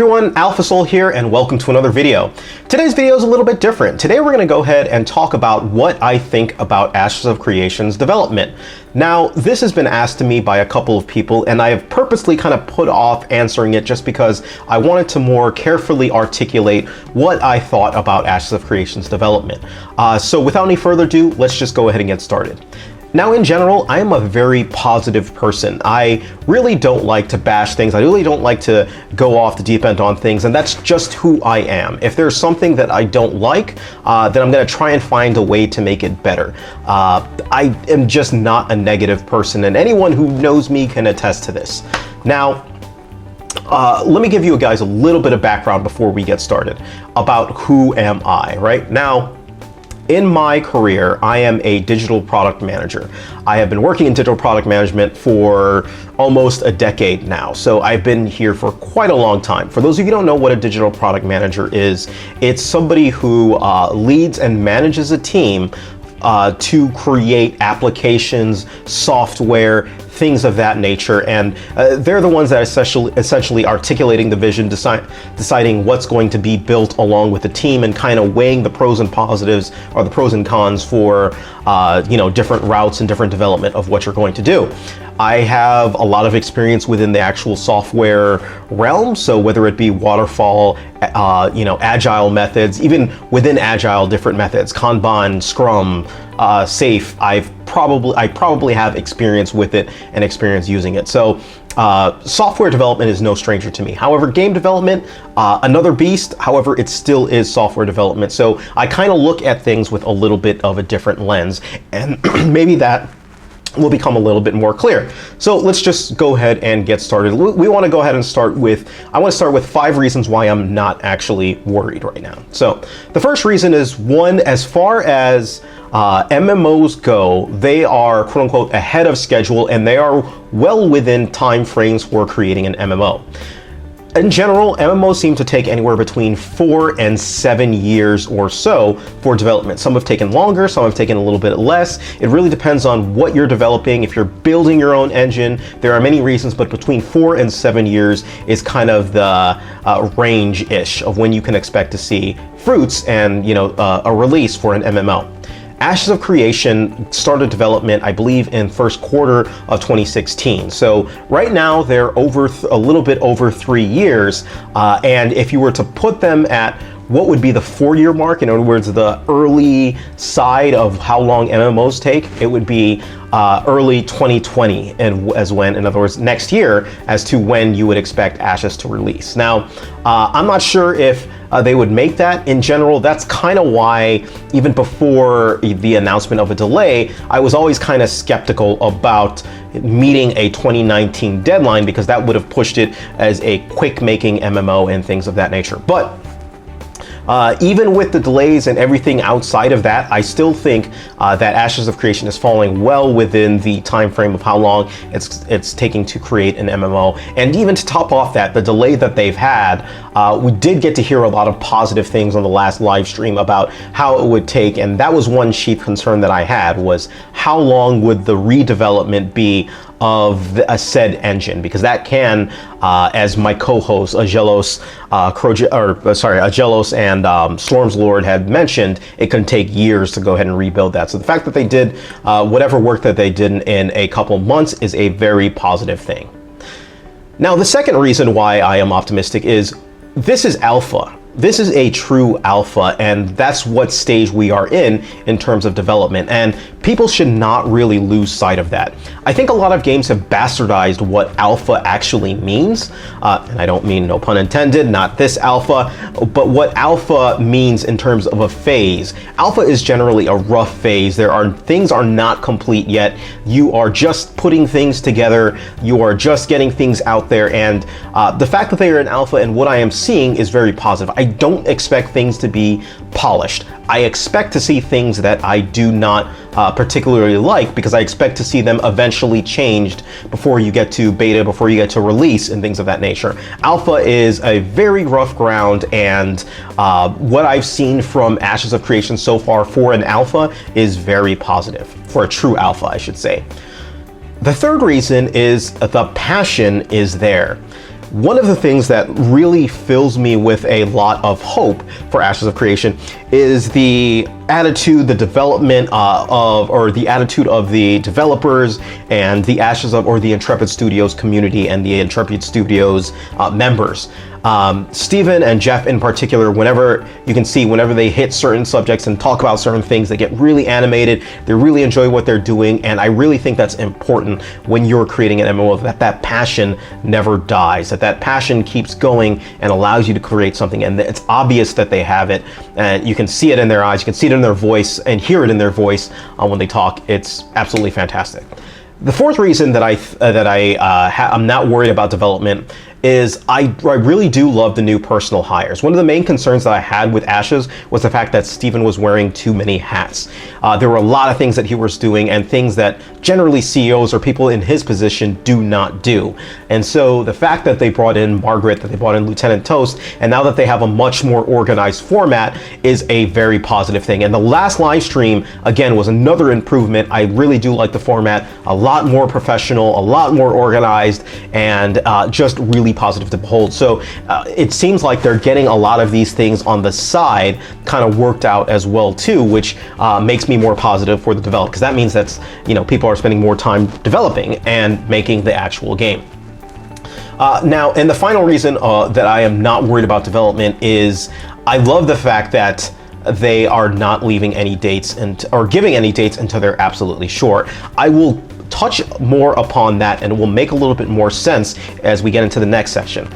everyone, AlphaSoul here, and welcome to another video. Today's video is a little bit different. Today we're going to go ahead and talk about what I think about Ashes of Creation's development. Now, this has been asked to me by a couple of people, and I have purposely kind of put off answering it just because I wanted to more carefully articulate what I thought about Ashes of Creation's development. So without any further ado, let's just go ahead and get started. Now, in general, I am a very positive person. I really don't like to bash things. I really don't like to go off the deep end on things, and that's just who I am. If there's something that I don't like, then I'm going to try and find a way to make it better. I am just not a negative person, and anyone who knows me can attest to this. Now, let me give you guys a little bit of background before we get started about who am I, right? Now, in my career, I am a digital product manager. I have been working in digital product management for almost a decade now. So I've been here for quite a long time. For those of you who don't know what a digital product manager is, it's somebody who leads and manages a team to create applications, software, things of that nature, and they're the ones that essentially articulating the vision, deciding what's going to be built along with the team, and kind of weighing the pros and positives or the pros and cons for different routes and different development of what you're going to do. I have a lot of experience within the actual software realm, so whether it be waterfall, agile methods, even within agile, different methods, Kanban, Scrum, Safe, I probably have experience with it and experience using it. So software development is no stranger to me. However, game development, another beast. However, it still is software development. So I kind of look at things with a little bit of a different lens, and maybe that will become a little bit more clear. So let's just go ahead and get started. We want to go ahead and I want to start with 5 reasons why I'm not actually worried right now. So the first reason is, one, as far as MMOs go, they are quote unquote ahead of schedule, and they are well within time frames for creating an MMO. In general, MMOs seem to take anywhere between 4 and 7 years or so for development. Some have taken longer, some have taken a little bit less. It really depends on what you're developing. If you're building your own engine, there are many reasons, but between 4 and 7 years is kind of the range-ish of when you can expect to see fruits and a release for an MMO. Ashes of Creation started development, I believe, in first quarter of 2016. So right now they're a little bit over 3 years. And if you were to put them at what would be the 4-year mark, in other words, the early side of how long MMOs take, it would be early 2020, and as when, in other words, next year, as to when you would expect Ashes to release. Now, I'm not sure if they would make that. In general, that's kind of why, even before the announcement of a delay, I was always kind of skeptical about meeting a 2019 deadline, because that would have pushed it as a quick-making MMO and things of that nature. But even with the delays and everything outside of that, I still think that Ashes of Creation is falling well within the time frame of how long it's taking to create an MMO. And even to top off that, the delay that they've had, we did get to hear a lot of positive things on the last live stream about how it would take, and that was one chief concern that I had, was how long would the redevelopment be of a said engine, because that can, as my co-hosts Agelos and Storm's Lord had mentioned, it can take years to go ahead and rebuild that. So the fact that they did whatever work that they did in a couple months is a very positive thing. Now, the second reason why I am optimistic is this is alpha. This is a true alpha, and that's what stage we are in terms of development, and people should not really lose sight of that. I think a lot of games have bastardized what alpha actually means, and I don't mean, no pun intended, not this alpha, but what alpha means in terms of a phase. Alpha is generally a rough phase. Things are not complete yet. You are just putting things together. You are just getting things out there, and the fact that they are in alpha and what I am seeing is very positive. I don't expect things to be polished. I expect to see things that I do not particularly like, because I expect to see them eventually changed before you get to beta, before you get to release, and things of that nature. Alpha is a very rough ground, and what I've seen from Ashes of Creation so far for an alpha is very positive, for a true alpha, I should say. The third reason is the passion is there. One of the things that really fills me with a lot of hope for Ashes of Creation is the attitude, the development the attitude of the developers and the Ashes of, or the Intrepid Studios community and the Intrepid Studios members. Steven and Jeff in particular, whenever they hit certain subjects and talk about certain things, they get really animated. They really enjoy what they're doing, and I really think that's important when you're creating an MMO, that passion never dies, that passion keeps going and allows you to create something, and it's obvious that they have it, and you can see it in their eyes, you can see it in their voice and hear it in their voice when they talk. It's absolutely fantastic. The fourth reason that I'm not worried about development is I really do love the new personal hires. One of the main concerns that I had with Ashes was the fact that Steven was wearing too many hats. There were a lot of things that he was doing, and things that generally CEOs or people in his position do not do. And so the fact that they brought in Margaret, that they brought in Lieutenant Toast, and now that they have a much more organized format is a very positive thing. And the last live stream, again, was another improvement. I really do like the format, a lot more professional, a lot more organized, and just really positive to behold. So it seems like they're getting a lot of these things on the side kind of worked out as well too, which makes me more positive for the development, because that means that's, people are spending more time developing and making the actual game. Now, and the final reason that I am not worried about development is I love the fact that they are not leaving any dates or giving any dates until they're absolutely sure. I will touch more upon that, and it will make a little bit more sense as we get into the next section.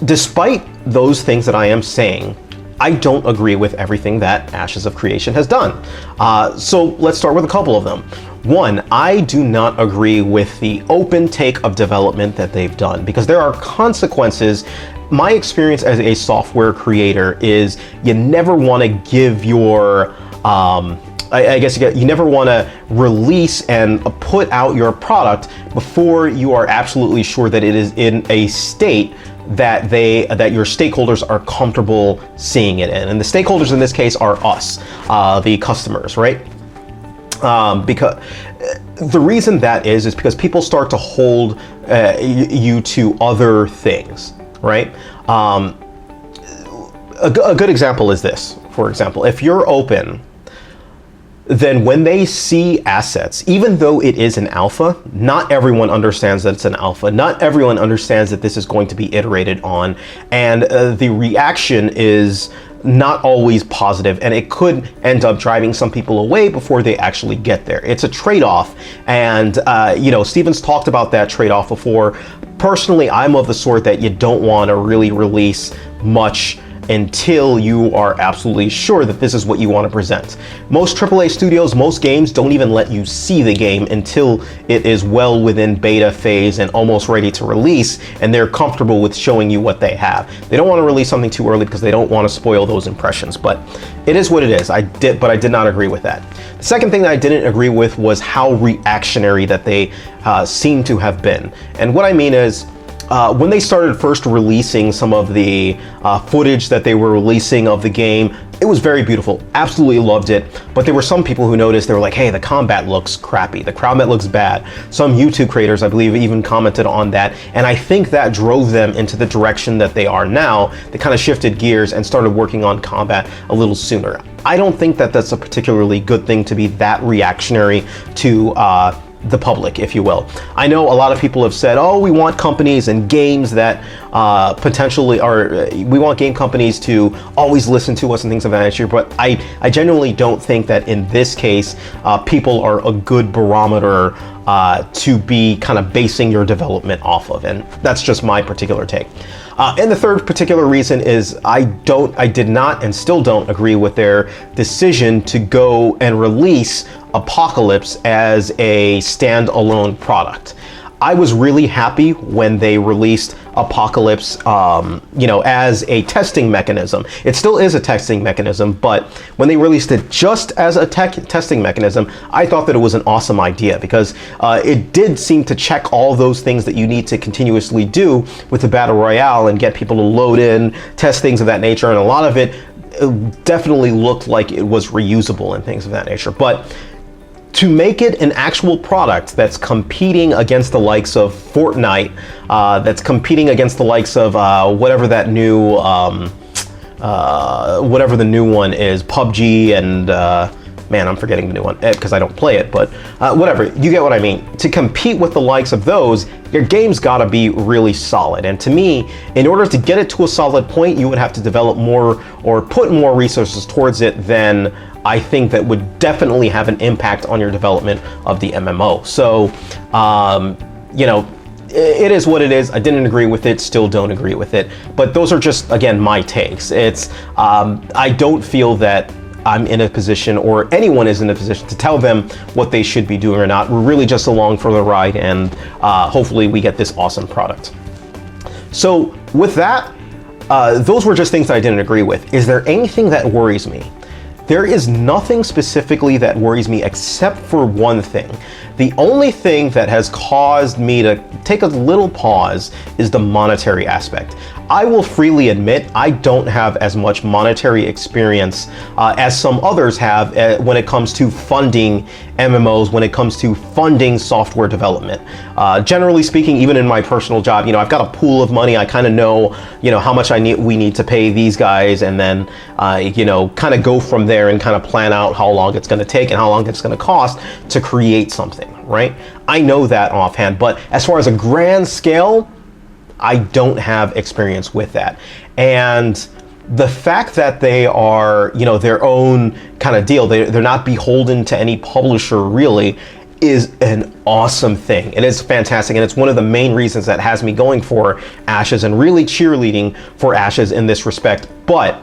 Despite those things that I am saying, I don't agree with everything that Ashes of Creation has done. So let's start with a couple of them. One, I do not agree with the open take of development that they've done, because there are consequences. My experience as a software creator is you never want to give your I guess you never want to release and put out your product before you are absolutely sure that it is in a state that your stakeholders are comfortable seeing it in. And the stakeholders in this case are us, the customers, right? Because the reason that is because people start to hold you to other things, right? A good example is this. For example, if you're open, then when they see assets, even though it is an alpha, not everyone understands that it's an alpha. Not everyone understands that this is going to be iterated on, and the reaction is not always positive, and it could end up driving some people away before they actually get there. It's a trade-off, and Steven's talked about that trade-off before. Personally, I'm of the sort that you don't want to really release much until you are absolutely sure that this is what you want to present. Most AAA studios, most games don't even let you see the game until it is well within beta phase and almost ready to release, and they're comfortable with showing you what they have. They don't want to release something too early because they don't want to spoil those impressions, but it is what it is. But I did not agree with that. The second thing that I didn't agree with was how reactionary that they seem to have been. And what I mean is, when they started first releasing some of the footage that they were releasing of the game, it was very beautiful. Absolutely loved it. But there were some people who noticed, they were like, hey, the combat looks crappy. The combat looks bad. Some YouTube creators, I believe, even commented on that. And I think that drove them into the direction that they are now. They kind of shifted gears and started working on combat a little sooner. I don't think that that's a particularly good thing to be that reactionary to the public, if you will. I know a lot of people have said, oh, we want companies and games that we want game companies to always listen to us and things of that nature, but I genuinely don't think that in this case, people are a good barometer to be kind of basing your development off of, and that's just my particular take. And the third particular reason is I did not and still don't agree with their decision to go and release Apocalypse as a standalone product. I was really happy when they released Apocalypse, as a testing mechanism. It still is a testing mechanism, but when they released it just as a testing mechanism, I thought that it was an awesome idea, because it did seem to check all those things that you need to continuously do with the Battle Royale and get people to load in, test things of that nature, and a lot of it definitely looked like it was reusable and things of that nature. But to make it an actual product that's competing against the likes of Fortnite, that's competing against the likes of whatever that new, whatever the new one is, PUBG and, man, I'm forgetting the new one because I don't play it, but whatever, you get what I mean. To compete with the likes of those, your game's gotta be really solid. And to me, in order to get it to a solid point, you would have to develop more or put more resources towards it than I think that would definitely have an impact on your development of the MMO. So, you know, it is what it is. I didn't agree with it, still don't agree with it. But those are just, again, my takes. It's, I don't feel that I'm in a position, or anyone is in a position, to tell them what they should be doing or not. We're really just along for the ride, and hopefully we get this awesome product. So with that, those were just things that I didn't agree with. Is there anything that worries me? There is nothing specifically that worries me except for one thing. The only thing that has caused me to take a little pause is the monetary aspect. I will freely admit I don't have as much monetary experience as some others have when it comes to funding MMOs, when it comes to funding software development. Generally speaking, even in my personal job, you know, I've got a pool of money. I kind of know, you know, how much we need to pay these guys, and then, you know, kind of go from there and kind of plan out how long it's going to take and how long it's going to cost to create something, right? I know that offhand, but as far as a grand scale, I don't have experience with that. And the fact that they are, you know, their own kind of deal, they're not beholden to any publisher really, is an awesome thing. It is fantastic, and it's one of the main reasons that has me going for Ashes and really cheerleading for Ashes in this respect. But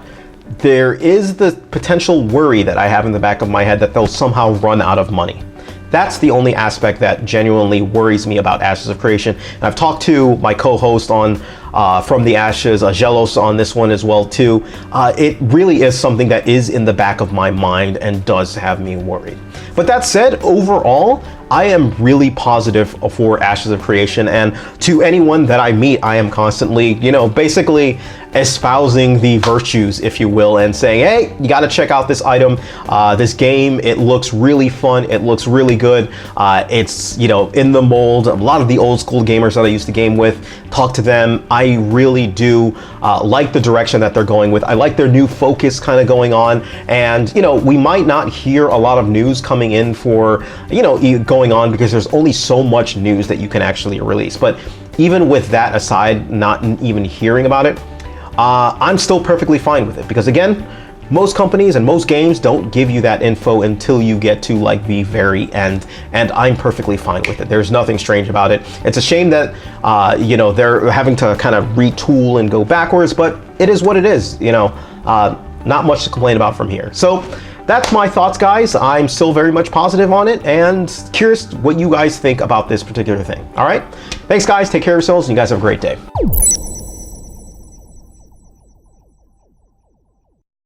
there is the potential worry that I have in the back of my head that they'll somehow run out of money. That's the only aspect that genuinely worries me about Ashes of Creation. And I've talked to my co-host on from the Ashes, Jelos, on this one as well too. It really is something that is in the back of my mind and does have me worried. But that said, overall, I am really positive for Ashes of Creation, and to anyone that I meet, I am constantly, you know, basically espousing the virtues, if you will, and saying, hey, you got to check out this item, this game. It looks really fun. It looks really good. It's, you know, in the mold. A lot of the old school gamers that I used to game with, talk to them. I really do like the direction that they're going with. I like their new focus kind of going on, and, you know, we might not hear a lot of news coming in for, you know, going on, because there's only so much news that you can actually release. But even with that aside, not even hearing about it, I'm still perfectly fine with it, because again, most companies and most games don't give you that info until you get to like the very end, and I'm perfectly fine with it. There's nothing strange about it. It's a shame that you know, they're having to kind of retool and go backwards, but it is what it is, you know. Not much to complain about from here. So that's my thoughts, guys. I'm still very much positive on it, and curious what you guys think about this particular thing. All right, thanks guys, take care of yourselves, and you guys have a great day.